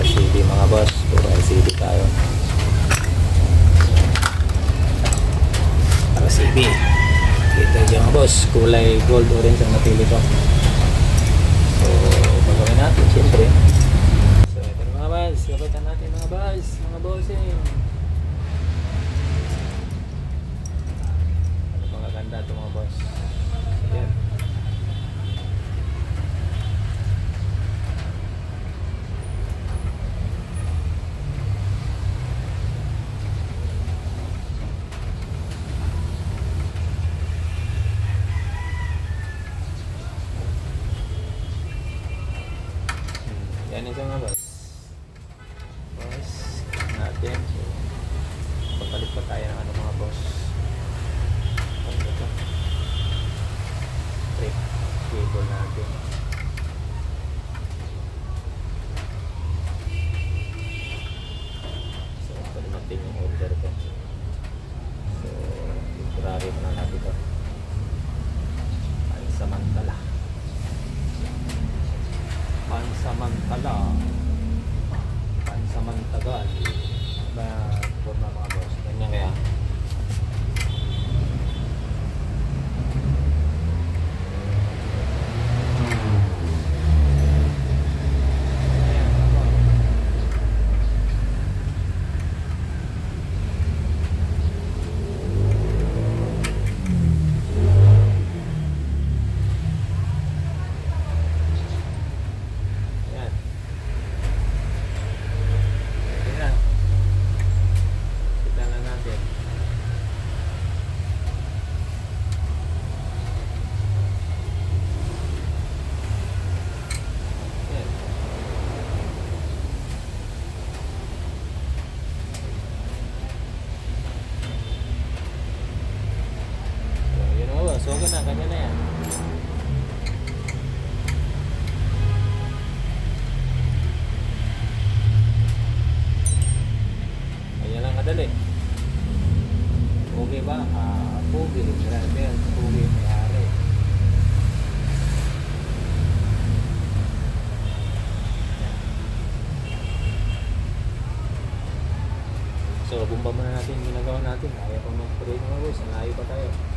LCD mga boss, puro LCD tayo. LCD kita dyan mga boss, kulay gold orange ang napili ko. So gagawin natin syempre. So ito na mga boss, gabatan natin mga boss, mga bossing. Ano mga ganda ito mga boss. Ayan. Yan isa nga boss. Boss natin. So, papalit pa tayo ng ano mga boss. Ano ito? Trip cable natin. So, palit natin yung order ko. So, temporary muna natin ito. Pansamantala. Pansamantagal ba forma mga boss, ganyan kaya so okay na, kanya na yan. Kanya lang kadali. Okay ba? Okay. Grabe yan. Okay, may-ari. So, bumba muna natin yung ginagawa natin. Kaya pa mag-pray mga boss. Alayo pa tayo.